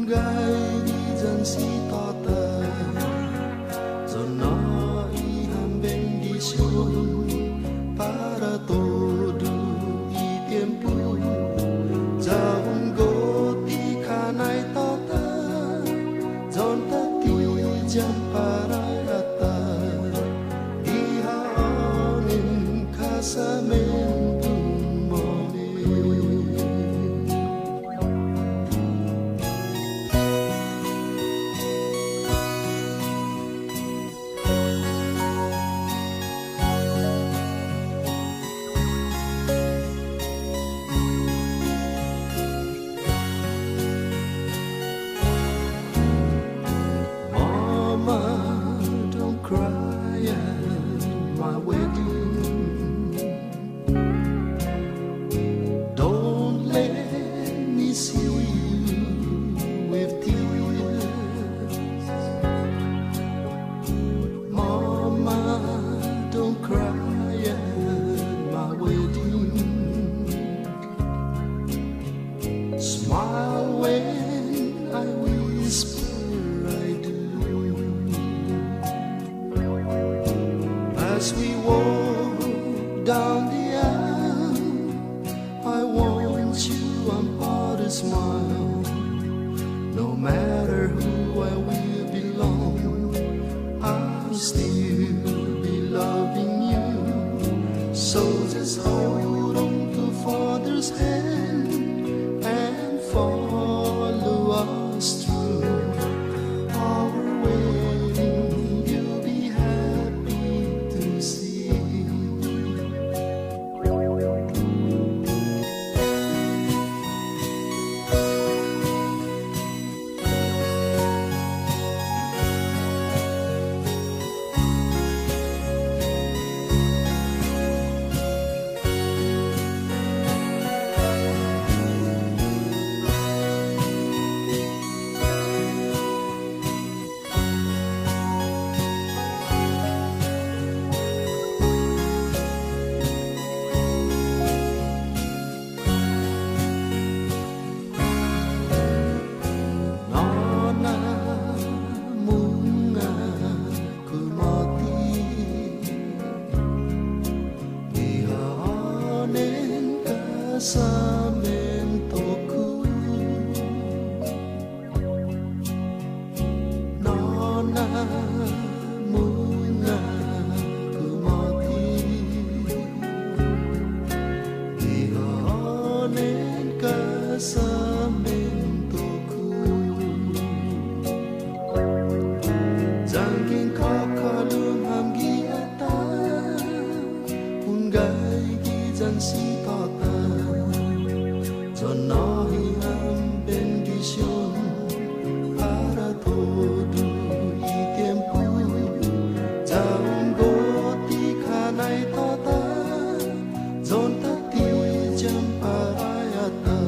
gai di dân si to tờ rồi nói ham bên đi xuống para todo y tiempo jaun goti kanai to tờ zon ta ti jam para ata di haonin casamento cry at my wedding. Don't let me see you with tears. Mama, don't cry at my wedding. Smile when I whisper as we walk down the aisle. I want you on part to smile. No matter who I will belong, I'll still be loving you. So just hold on to Father's hand and follow us through our wedding. You'll be happy to see. Casamentoku, nona muna kumati, ihanen casamentoku, jangking kakalum hamgiata, ungai gijan si tota. Cho nói ham bendición para todo y tiempo. Jaun goti kanai tota, zon tati jam parayata,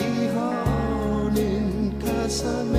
ihaonin kasame.